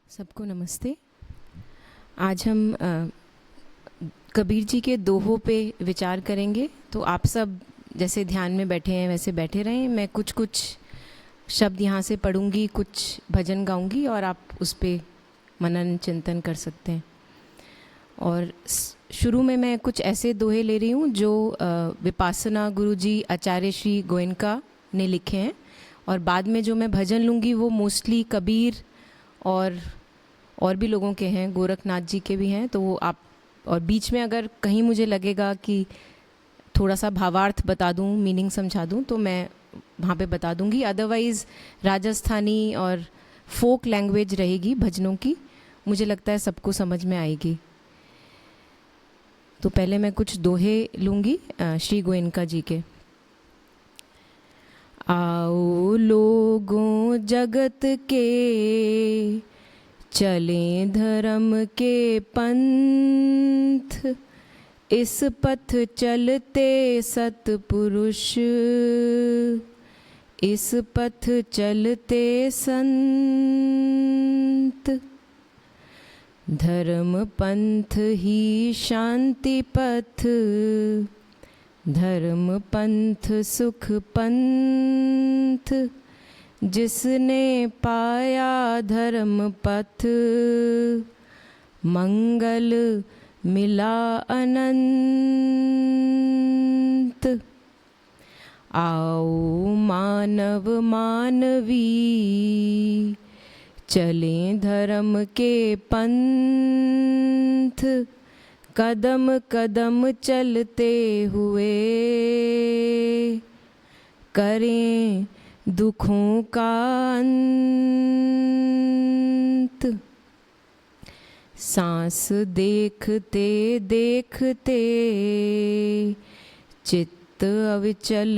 सबको नमस्ते। आज हम कबीर जी के दोहों पे विचार करेंगे। तो आप सब जैसे ध्यान में बैठे हैं वैसे बैठे रहें। मैं कुछ कुछ शब्द यहाँ से पढ़ूंगी, कुछ भजन गाऊंगी और आप उस पे मनन चिंतन कर सकते हैं। और शुरू में मैं कुछ ऐसे दोहे ले रही हूँ जो विपासना गुरुजी आचार्य श्री गोयनका ने लिखे हैं, और बाद में जो मैं भजन लूँगी वो मोस्टली कबीर और भी लोगों के हैं, गोरखनाथ जी के भी हैं। तो वो आप, और बीच में अगर कहीं मुझे लगेगा कि थोड़ा सा भावार्थ बता दूं, मीनिंग समझा दूं, तो मैं वहाँ पे बता दूंगी। अदरवाइज़ राजस्थानी और फोक लैंग्वेज रहेगी भजनों की, मुझे लगता है सबको समझ में आएगी। तो पहले मैं कुछ दोहे लूँगी श्री गोयनका जी के। आओ लोगों जगत के, चलें धर्म के पंथ, इस पथ चलते सतपुरुष, इस पथ चलते संत। धर्म पंथ ही शांति पथ, धर्म पंथ सुख पंथ। जिसने पाया धर्म पथ, मंगल मिला अनंत। आओ मानव मानवी, चलें धर्म के पंथ, कदम कदम चलते हुए, करें दुखों का अंत। सांस देखते देखते, चित्त अविचल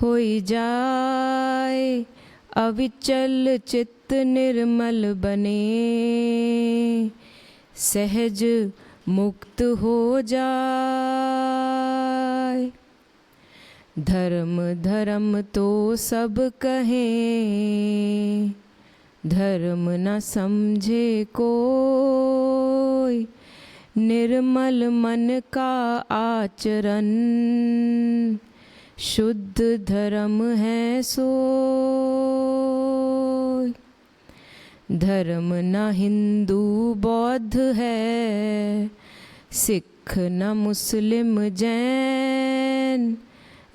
होई जाए, अविचल चित्त निर्मल बने, सहज मुक्त हो जाए। धर्म धर्म तो सब कहें, धर्म न समझे कोई, निर्मल मन का आचरण, शुद्ध धर्म है सोई। धर्म न हिंदू बौद्ध है, सिख न मुस्लिम जैन,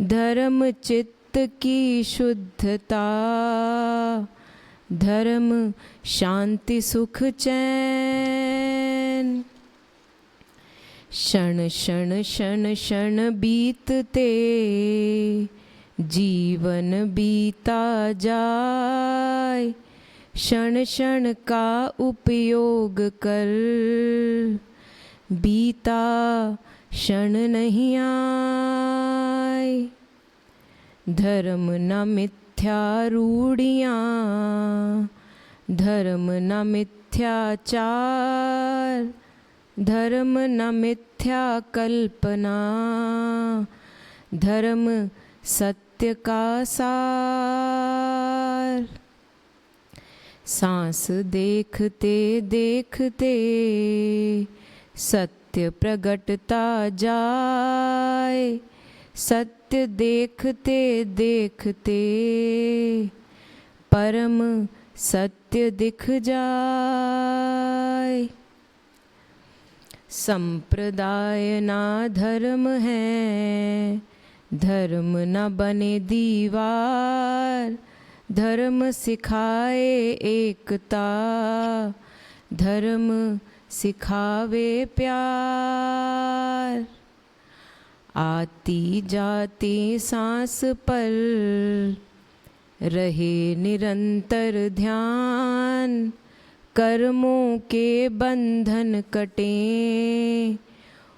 धर्म चित्त की शुद्धता, धर्म शांति सुख चैन। क्षण क्षण क्षण क्षण बीतते, जीवन बीता जाए, क्षण क्षण का उपयोग कर, बीता क्षण नहीं आए। धर्म न मिथ्या रूढ़ियाँ, धर्म न मिथ्याचार, धर्म न मिथ्या कल्पना, धर्म सत्य का सार। सांस देखते देखते, सत्य प्रगटता जाए, सत्य देखते देखते, परम सत्य दिख जाए। संप्रदाय ना धर्म है, धर्म न बने दीवार, धर्म सिखाए एकता, धर्म सिखावे प्यार। आती जाती सांस पर रहे निरंतर ध्यान, कर्मों के बंधन कटे,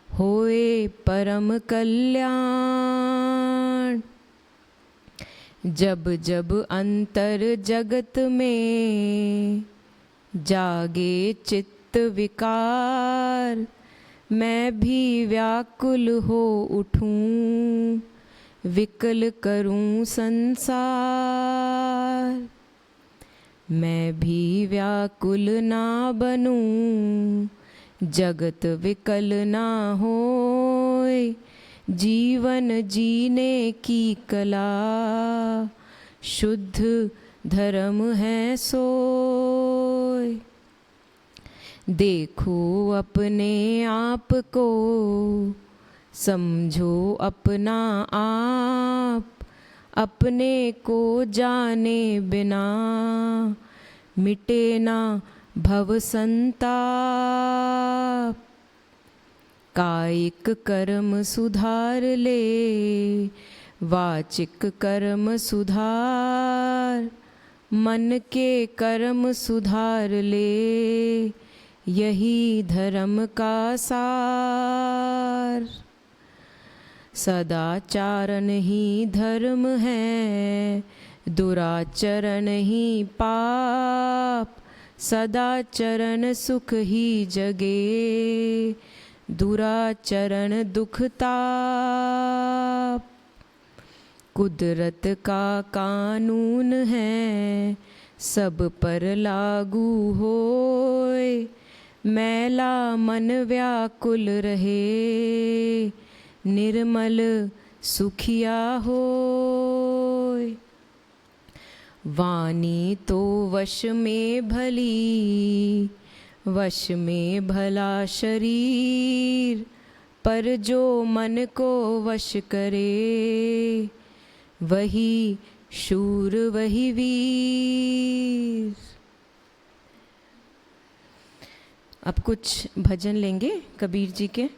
होए परम कल्याण। जब जब अंतर जगत में जागे चित्त विकार, मैं भी व्याकुल हो उठूं, विकल करूं संसार। मैं भी व्याकुल ना बनूं, जगत विकल ना होए, जीवन जीने की कला शुद्ध धर्म है सोए। देखो अपने आप को, समझो अपना आप, अपने को जाने बिना मिटे ना भव संताप। कायिक कर्म सुधार ले, वाचिक कर्म सुधार, मन के कर्म सुधार ले, यही धर्म का सार। सदाचारण ही धर्म है, दुराचरण ही पाप, सदाचरण सुख ही जगे, दुराचरण दुख ताप। कुदरत का कानून है, सब पर लागू होए, मैला मन व्याकुल रहे, निर्मल सुखिया होए। वाणी तो वश में भली, वश में भला शरीर, पर जो मन को वश करे, वही शूर वही वीर। अब कुछ भजन लेंगे कबीर जी के।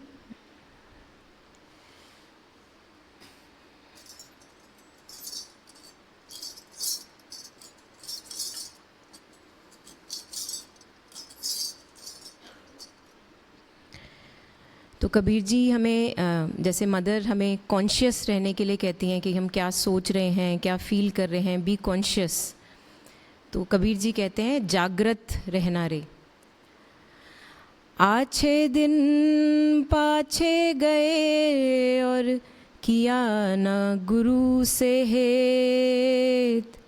तो कबीर जी हमें जैसे मदर हमें कॉन्शियस रहने के लिए कहती हैं कि हम क्या सोच रहे हैं, क्या फील कर रहे हैं, बी कॉन्शियस। तो कबीर जी कहते हैं जागृत रहना रे। आछे दिन पाछे गए और किया न गुरु से हेत,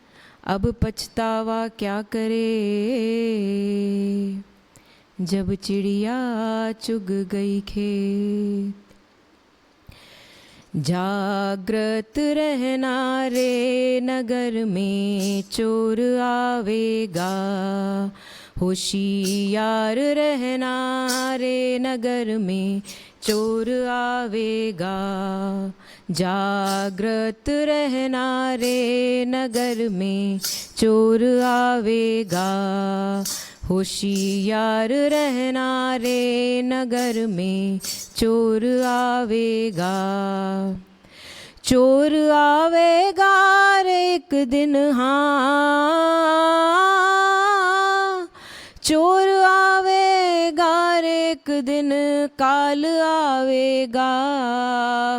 अब पछतावा क्या करे, जब चिड़िया चुग गई खेत। जागृत रहना रे नगर में चोर आवेगा, होशियार रहना रे नगर में चोर आवेगा। जागृत रहना रे नगर में चोर आवेगा, होशियार रहना रे नगर में चोर आवेगा। चोर आवेगा रे एक दिन, हाँ चोर आवेगा रे एक दिन, काल आवेगा।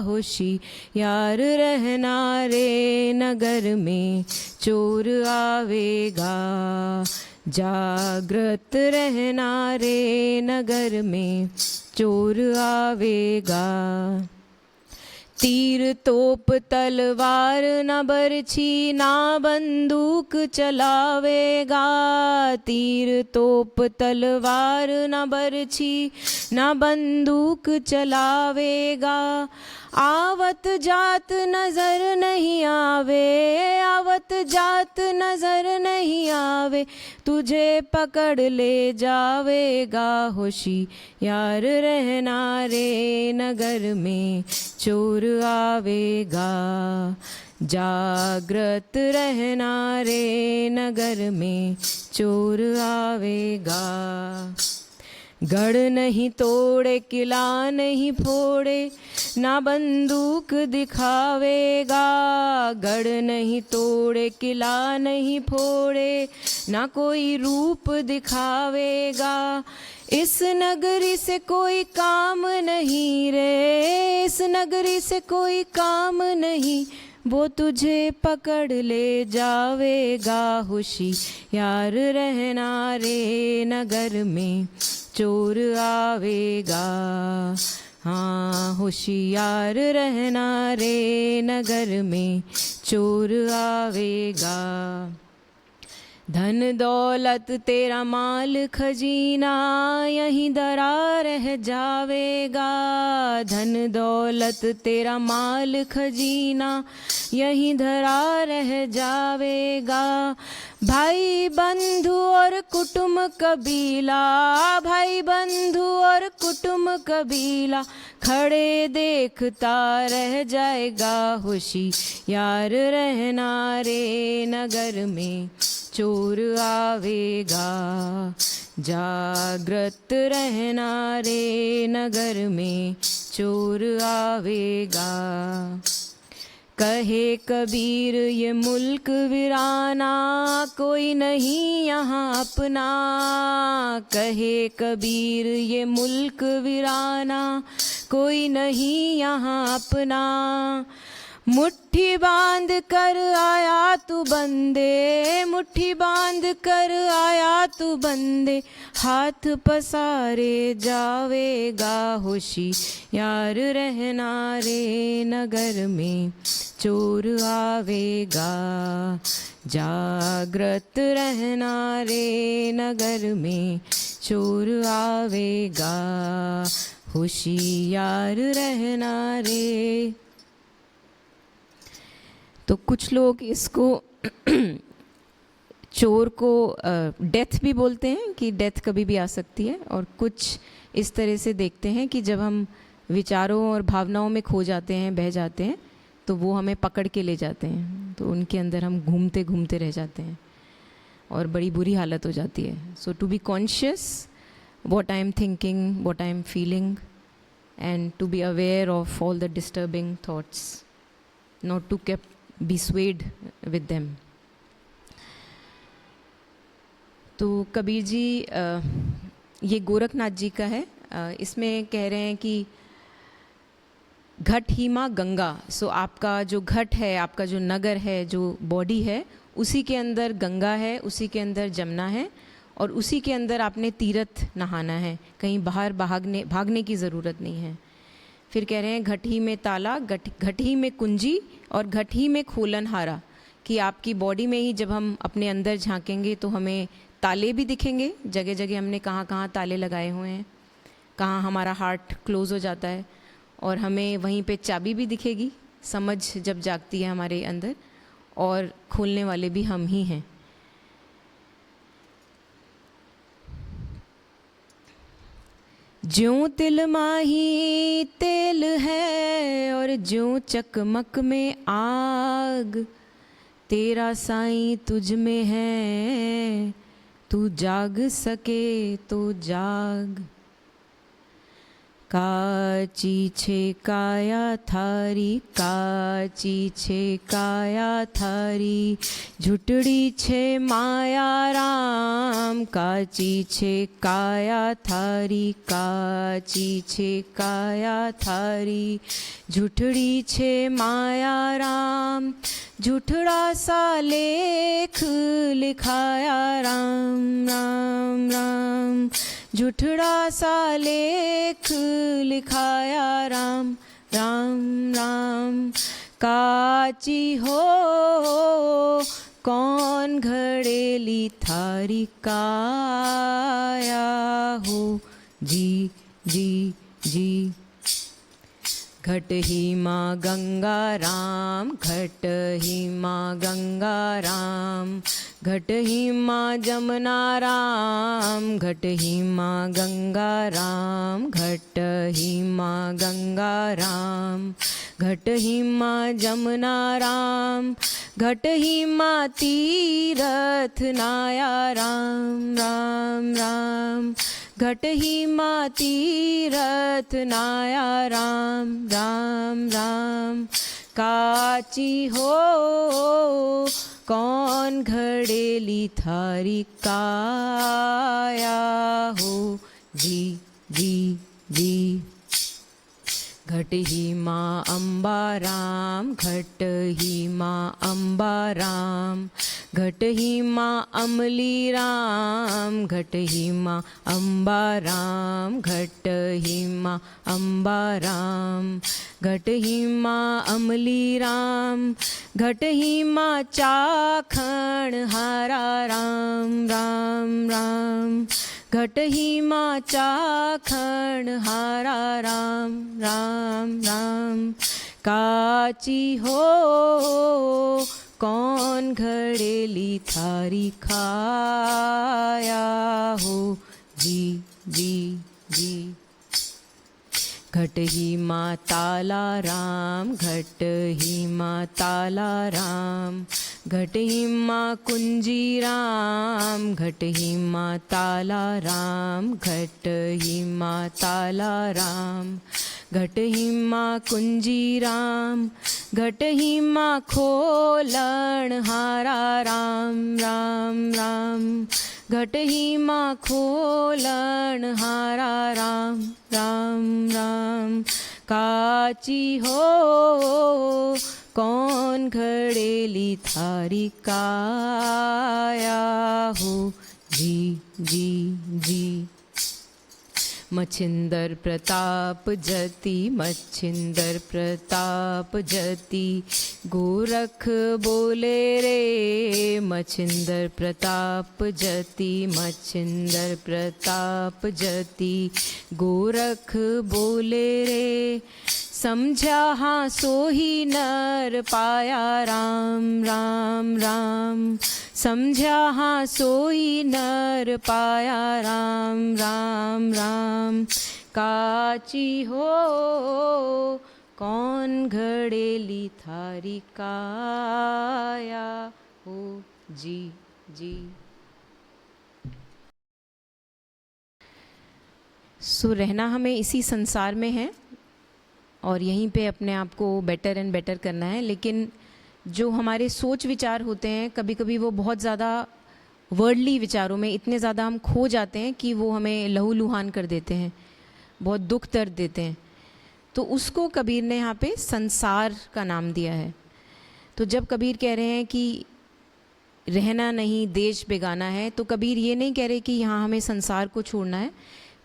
होशियार रहना रे नगर में चोर आवेगा। जागृत रहना रे नगर में चोर आवेगा। तीर तोप तलवार न बरछी ना बंदूक चलावेगा। तीर तोप तलवार न बरछी ना बंदूक चलावेगा। आवत जात नजर नहीं आवे, आवत जात नजर नहीं आवे, तुझे पकड़ ले जावेगा। होशियार रहना रे नगर में चोर आवेगा। जागृत रहना रे नगर में चोर आवेगा। गढ़ नहीं तोड़े किला नहीं फोड़े, ना बंदूक दिखावेगा। गढ़ नहीं तोड़े किला नहीं फोड़े, ना कोई रूप दिखावेगा। इस नगरी से कोई काम नहीं रे, इस नगरी से कोई काम नहीं, वो तुझे पकड़ ले जावेगा। होशियार रहना रे नगर में चोर आवेगा। हाँ होशियार रहना रे नगर में चोर आवेगा। धन दौलत तेरा माल खजीना यहीं धरा रह जावेगा। धन दौलत तेरा माल खजीना यहीं धरा रह जावेगा। भाई बंधु और कुटुंब कबीला, भाई बंधु और कुटुंब कबीला खड़े देखता रह जाएगा। होशियार रहना रे नगर में चोर आवेगा। जागृत रहना रे नगर में चोर आवेगा। कहे कबीर ये मुल्क वीराना कोई नहीं यहाँ अपना। कहे कबीर ये मुल्क वीराना कोई नहीं यहाँ अपना। मुट्ठी बांध कर आया तू बंदे, मुट्ठी बांध कर आया तू बंदे, हाथ पसारे जावेगा। होशियार रहना रे नगर में चोर आवेगा। जागृत रहना रे नगर में चोर आवेगा। होशियार रहना रे। तो कुछ लोग इसको चोर को डेथ भी बोलते हैं कि डेथ कभी भी आ सकती है, और कुछ इस तरह से देखते हैं कि जब हम विचारों और भावनाओं में खो जाते हैं, बह जाते हैं, तो वो हमें पकड़ के ले जाते हैं, तो उनके अंदर हम घूमते घूमते रह जाते हैं और बड़ी बुरी हालत हो जाती है। So to be conscious what I am thinking, what I am feeling, and to be aware of all the disturbing thoughts, not to be swayed with them. तो कबीर जी ये गोरखनाथ जी का है। इसमें कह रहे हैं कि घट ही माँ गंगा। सो आपका जो घट है, आपका जो नगर है, जो बॉडी है, उसी के अंदर गंगा है, उसी के अंदर जमुना है, और उसी के अंदर आपने तीर्थ नहाना है। कहीं बाहर भागने की ज़रूरत नहीं है। फिर कह रहे हैं घट ही में ताला, घट ही में कुंजी, और घट ही में खोलन हारा, कि आपकी बॉडी में ही जब हम अपने अंदर झांकेंगे तो हमें ताले भी दिखेंगे। जगह जगह हमने कहाँ कहाँ ताले लगाए हुए हैं, कहाँ हमारा हार्ट क्लोज़ हो जाता है, और हमें वहीं पे चाबी भी दिखेगी, समझ जब जागती है हमारे अंदर, और खोलने वाले भी हम ही हैं। ज्यों तिल माही तेल है और ज्यों चकमक में आग, तेरा साईं तुझ में है, तू जाग सके तो जाग। काची छे काया थारी, काची छे काया थारी, झुटड़ी छे माया राम। काची छे काया थारी, काची छे काया थारी, झुटड़ी छे माया राम। झूठड़ा सा लेख लिखाया राम राम राम, झूठड़ा सा लेख लिखाया राम राम राम। काची हो कौन घड़ेली थारी काया हो, जी जी जी। घट ही माँ गंगा राम, घट ही माँ गंगा राम, घट ही माँ जमुना राम, घट ही माँ गंगा राम, घट ही माँ गंगा राम, घट ही माँ जमुना राम, घट ही माँ तीरथ नाया राम राम राम। घट ही माँ तीरथ नाया राम राम राम। काची हो कौन घड़ेली थारी काया हो, जी जी जी। घट ही माँ अम्बा राम, घट ही माँ अम्बा राम, घट ही माँ अमली राम, घट ही माँ अम्बा राम, घट ही माँ अम्बा राम, घट ही माँ अमली राम, घट ही माँ चाखण हारा राम राम राम, घट ही माँ चाखण हारा राम राम राम, काची हो कौन घड़ेली थारी खाया हो जी जी जी। घट ही माँ ताला राम, घट ही माँ ताला राम, घट ही माँ कुंजी राम, घट ही माँ ताला राम, घट ही माँ ताला राम, घट ही माँ कुंजी राम, घट ही माँ खोलण हारा राम राम राम, घट ही माँ खोलण हारा राम राम राम, काची हो कौन घड़ेली थारी काया हो जी जी जी। मच्छिंदर प्रताप जति, मच्छिंदर प्रताप जति, गोरख बोले रे, मच्छिंदर प्रताप जति, मच्छिंदर प्रताप जति, गोरख बोले रे, समझा हाँ सोही नर पाया राम राम राम, समझा हाँ सोई नर पाया राम राम राम, काची हो कौन घड़ेली थारी काया हो जी जी। सो रहना हमें इसी संसार में है और यहीं पे अपने आप को बेटर एंड बेटर करना है, लेकिन जो हमारे सोच विचार होते हैं कभी कभी वो बहुत ज़्यादा वर्ल्डली विचारों में इतने ज़्यादा हम खो जाते हैं कि वो हमें लहूलुहान कर देते हैं, बहुत दुख दर्द देते हैं। तो उसको कबीर ने यहाँ पे संसार का नाम दिया है। तो जब कबीर कह रहे हैं कि रहना नहीं देश बेगाना है, तो कबीर ये नहीं कह रहे कि यहाँ हमें संसार को छोड़ना है।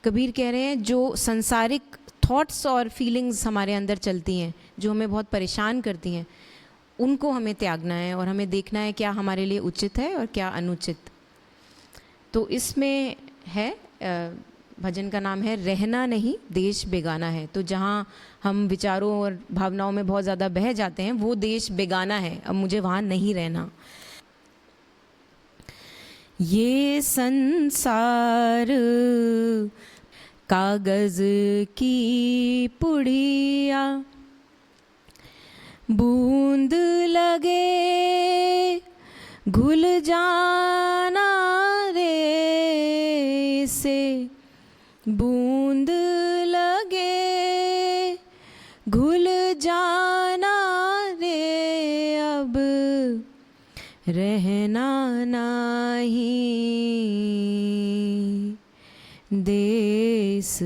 कबीर कह रहे हैं जो संसारिक थॉट्स और फीलिंग्स हमारे अंदर चलती हैं, जो हमें बहुत परेशान करती हैं, उनको हमें त्यागना है और हमें देखना है क्या हमारे लिए उचित है और क्या अनुचित। तो इसमें है भजन का नाम है रहना नहीं देश बेगाना है। तो जहाँ हम विचारों और भावनाओं में बहुत ज़्यादा बह जाते हैं वो देश बेगाना है, अब मुझे वहाँ नहीं रहना। ये संसार कागज़ की पुड़िया, बूंद लगे घुल जाना रे से, बूंद लगे घुल जाना रे, अब रहना नहीं देश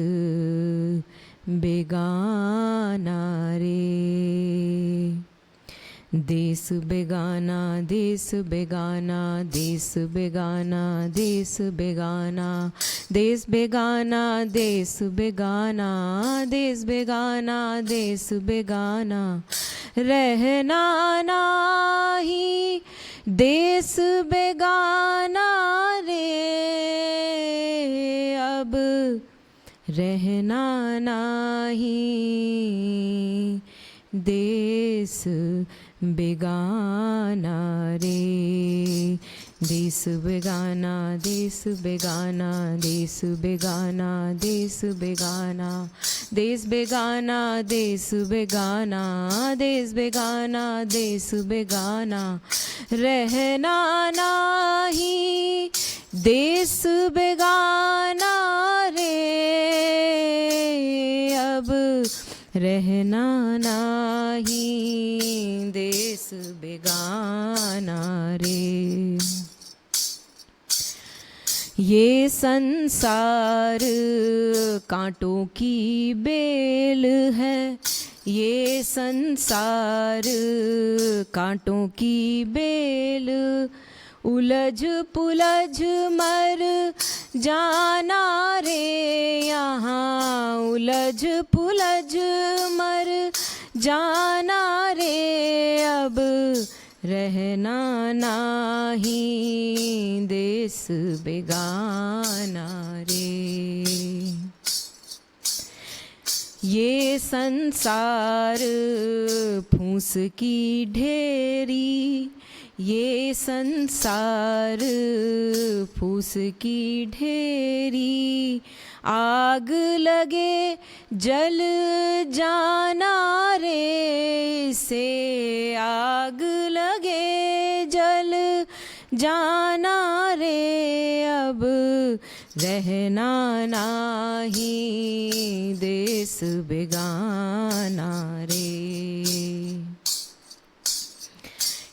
बेगाना रे, देश बेगाना देश बेगाना देश बेगाना देश बेगाना देश बेगाना देश बेगाना देश बेगाना देश बेगाना, रहना नहीं देश बेगाना रे, अब रहना नहीं देश बेगाना रे, देश बेगाना देश बेगाना देश बेगाना देश बेगाना देश बेगाना देश बेगाना देश बेगाना देश बेगाना, रहना नहीं देश बेगाना रे, अब रहना नहीं देश बेगाना रे। ये संसार कांटों की बेल है, ये संसार कांटों की बेल, उलझ पुलझ मर जाना रे यहाँ, उलझ पुलझ मर जाना रे, अब रहना नाही देश बेगाना रे। ये संसार फूस की ढेरी, ये संसार फूस की ढेरी, आग लगे जल जाना रे से, आग लगे जल जाना रे, अब रहना नाही देश बेगाना रे।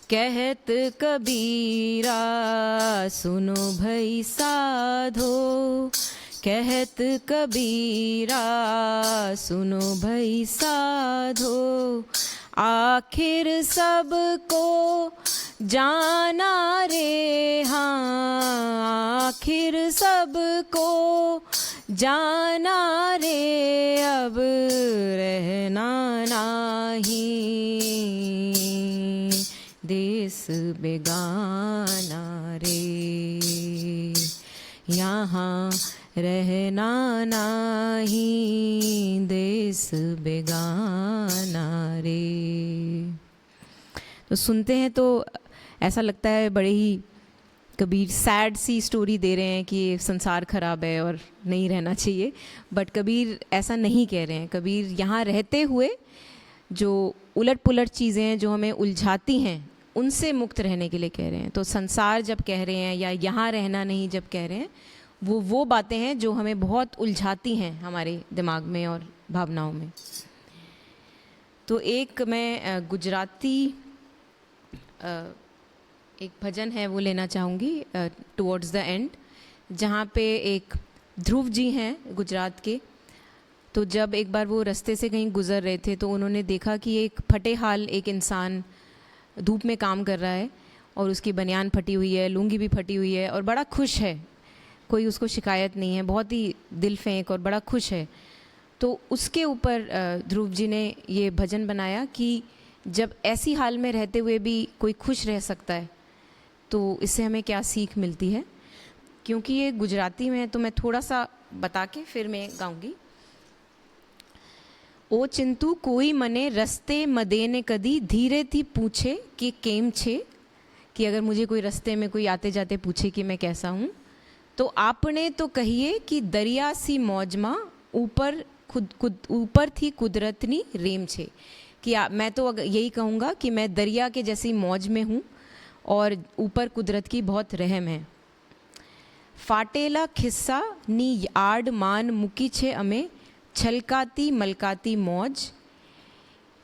कहत कबीरा सुनो भई साधो, कहत कबीरा सुनो भई साधो, आखिर सबको जाना रे हाँ, आखिर सबको जाना रे, अब रहना नाही देश बेगाना रे, यहाँ रहना नाही देश बेगाना रे। तो सुनते हैं तो ऐसा लगता है बड़े ही कबीर सैड सी स्टोरी दे रहे हैं कि ये संसार खराब है और नहीं रहना चाहिए, बट कबीर ऐसा नहीं कह रहे हैं। कबीर यहाँ रहते हुए जो उलट पुलट चीज़ें हैं जो हमें उलझाती हैं उनसे मुक्त रहने के लिए कह रहे हैं। तो संसार जब कह रहे हैं या यहाँ रहना नहीं जब कह रहे हैं, वो बातें हैं जो हमें बहुत उलझाती हैं हमारे दिमाग में और भावनाओं में। तो एक मैं गुजराती एक भजन है वो लेना चाहूँगी टुवर्ड्स द एंड, जहाँ पे एक ध्रुव जी हैं गुजरात के। तो जब एक बार वो रास्ते से कहीं गुज़र रहे थे तो उन्होंने देखा कि एक फटे हाल एक इंसान धूप में काम कर रहा है और उसकी बनियान फटी हुई है, लुंगी भी फटी हुई है और बड़ा खुश है, कोई उसको शिकायत नहीं है, बहुत ही दिल फेंक और बड़ा खुश है। तो उसके ऊपर ध्रुव जी ने ये भजन बनाया कि जब ऐसी हाल में रहते हुए भी कोई खुश रह सकता है तो इससे हमें क्या सीख मिलती है। क्योंकि ये गुजराती में है तो मैं थोड़ा सा बता के फिर मैं गाऊंगी। ओ चिंतु कोई मने रस्ते मदे ने कदी धीरे थी पूछे कि केम छे, कि अगर मुझे कोई रास्ते में कोई आते जाते पूछे कि मैं कैसा हूँ तो आपने तो कहिए कि दरिया सी मौज माँ ऊपर ऊपर थी कुदरतनी रेम छे, कि मैं तो यही कहूँगा कि मैं दरिया के जैसी मौज में हूँ और ऊपर कुदरत की बहुत रहम है। फाटेला खिस्सा नी आड़ मान मुकी छे अमे छलकाती मलकाती मौज,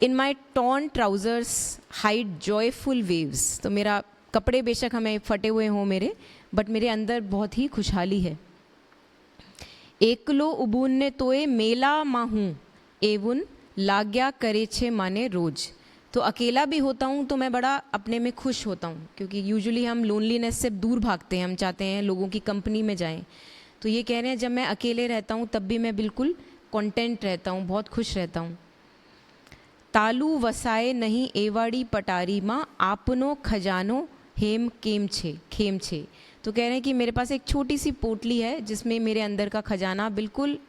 in my torn trousers hide joyful waves. तो मेरा कपड़े बेशक हमें फटे हुए हों मेरे, बट मेरे अंदर बहुत ही खुशहाली है। एकलो उबून ने तोए मेला माहूँ एवुन लाग्या करे छे माने रोज। तो अकेला भी होता हूँ तो मैं बड़ा अपने में खुश होता हूँ, क्योंकि यूजुअली हम लोनलीनेस से दूर भागते हैं, हम चाहते हैं लोगों की कंपनी में जाएं। तो ये कह रहे हैं जब मैं अकेले रहता हूँ तब भी मैं बिल्कुल कॉन्टेंट रहता हूँ, बहुत खुश रहता हूँ। तालू वसाए नहीं एवाड़ी पटारी माँ आपनो खजानो हेम केम छे खेम छे। तो कह रहे हैं कि मेरे पास एक छोटी सी पोटली है जिसमें मेरे अंदर का खजाना बिल्कुल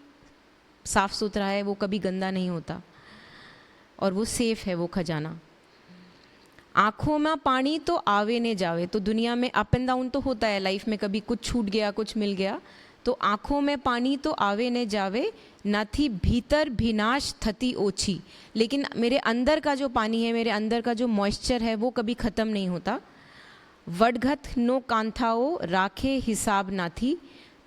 साफ़ सुथरा है, वो कभी गंदा नहीं होता और वो सेफ़ है वो खजाना। आँखों में पानी तो आवे ने जावे। तो दुनिया में अप एंड डाउन तो होता है लाइफ में, कभी कुछ छूट गया कुछ मिल गया। तो आँखों में पानी तो आवे ने जावे, न थी भीतर विनाश थती ओछी। लेकिन मेरे अंदर का जो पानी है, मेरे अंदर का जो मॉइस्चर है वो कभी ख़त्म नहीं होता। वडघत नो कांथाओ राखे हिसाब ना थी,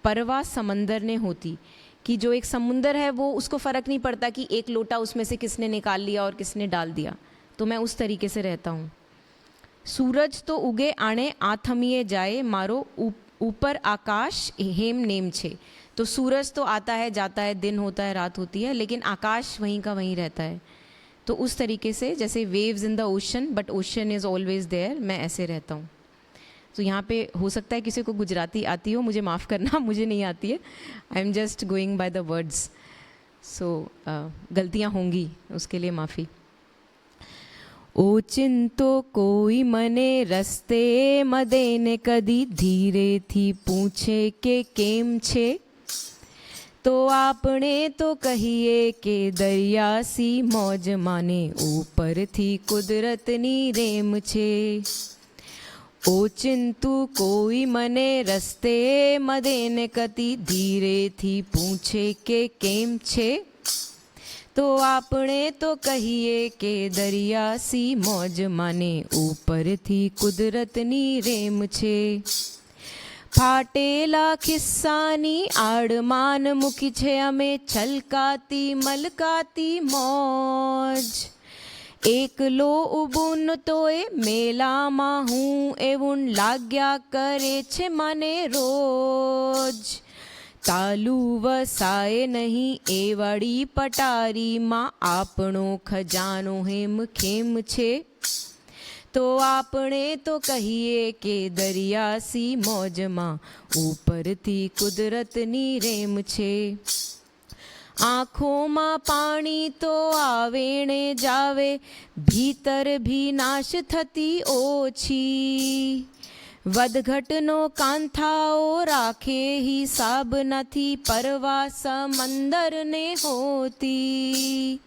परवा समंदर ने होती। कि जो एक समुंदर है वो उसको फ़र्क नहीं पड़ता कि एक लोटा उसमें से किसने निकाल लिया और किसने डाल दिया। तो मैं उस तरीके से रहता हूँ। सूरज तो उगे आने आथमिए जाए, मारो ऊपर आकाश हेम नेम छे। तो सूरज तो आता है जाता है, दिन होता है रात होती है, लेकिन आकाश वहीं का वहीं रहता है। तो उस तरीके से जैसे waves in the ocean but ocean is always there, मैं ऐसे रहता हूँ। तो यहाँ पे हो सकता है किसी को गुजराती आती हो, मुझे माफ़ करना, मुझे नहीं आती है। I am just going by the words. So गलतियाँ होंगी, उसके लिए माफ़ी। ओचिंतो कोई मने रस्ते मदेने कदी धीरेથી પૂછે કે કેમ છે, તો આપણે તો કહીએ કે દરિયાસી મોજ માને ઉપરથી કુદરતની રેમ છે। ઓચિંતુ કોઈ મને રસ્તે મદેને કદી ધીરેથી પૂછે કે કેમ છે, तो આપણે તો કહીએ કે દરિયાસી મોજ માને ઉપરથી કુદરતની રેમ છે। ફાટેલા ખિસ્સાની આડમાન મૂકી છે અમે છલકાતી મલકાતી મોજ। એકલો ઊભું તોય મેલામાં હું એવું લાગ્યા કરે છે મને રોજ। તાલુ વસાય નહીં એ વળી પટારીમાં આપણો ખજાનો હેમ ખેમ છે, તો આપણે તો કહીએ કે દરિયાસી મોજમાં ઉપરથી કુદરતની રેમ છે। આંખોમાં પાણી તો આવે ને જાવે, ભીતર ભી નાશ થતી ઓછી। વધઘટનો કાંથાઓ રાખે હિસાબ નથી પરવા સમંદરને હોતી।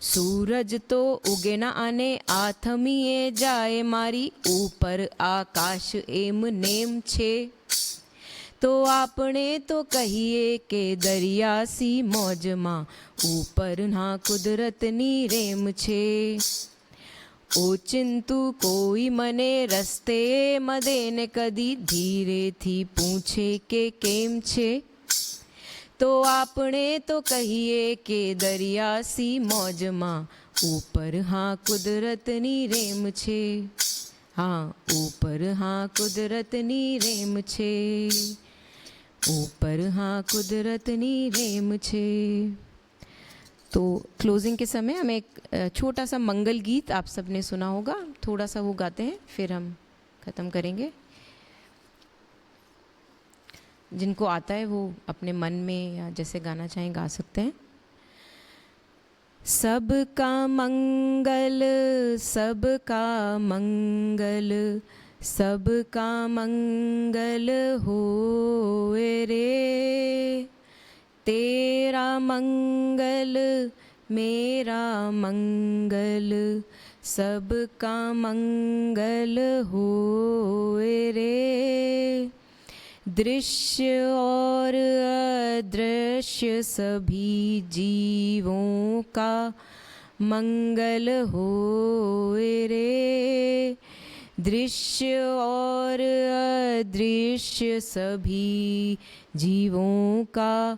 સૂરજ તો ઉગેના અને આથમીએ જાય મારી ઉપર આકાશ એમ નેમ છે, તો આપણે તો કહીએ કે દરિયાસી મોજમાં ઉપરના કુદરતની રેમ છે। ઓચિંતુ કોઈ મને રસ્તે મદેને કદી ધીરેથી પૂછે કે કેમ છે, તો આપણે તો કહીએ કે દરિયાસી મોજમાં ઉપર હા કુદરતની રેમ છે। હા, ઉપર હા કુદરતની રેમ છે, ऊपर हाँ कुदरतनी रेम छे। तो क्लोजिंग के समय हमें एक छोटा सा मंगल गीत आप सबने सुना होगा, थोड़ा सा वो गाते हैं फिर हम ख़त्म करेंगे। जिनको आता है वो अपने मन में या जैसे गाना चाहें गा सकते हैं। सबका मंगल सबका मंगल सबका मंगल होए रे, तेरा मंगल मेरा मंगल सबका मंगल होए रे। दृश्य और अदृश्य सभी जीवों का मंगल होए रे। दृश्य और अदृश्य सभी जीवों का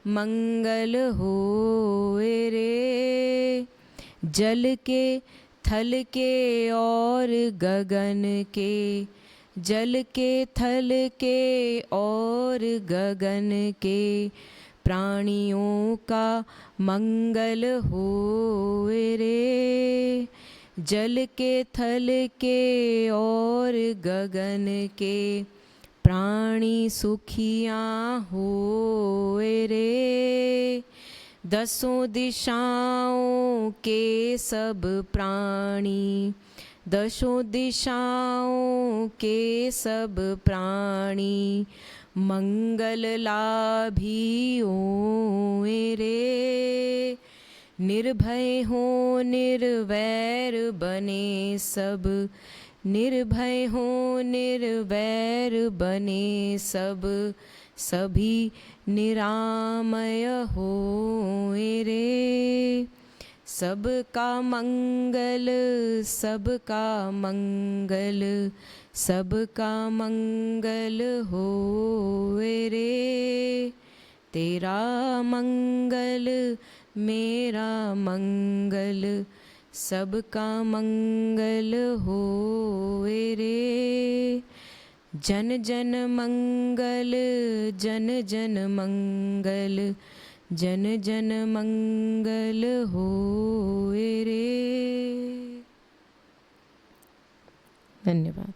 मंगल होए रे। जल के थल के और गगन के, जल के थल के और गगन के प्राणियों का मंगल होए रे। जल के थल के और गगन के प्राणी सुखियाँ होए रे। दसों दिशाओं के सब प्राणी, दसों दिशाओं के सब प्राणी मंगल लाभी होए रे। निर्भय हो निर्वैर बने सब, निर्भय हो निर्वैर बने सब, सभी निरामय होए रे। सबका मंगल सबका मंगल सबका मंगल होए रे। तेरा मंगल मेरा मंगल सबका मंगल होए रे। जन जन मंगल, जन जन मंगल, जन जन मंगल होए रे। धन्यवाद।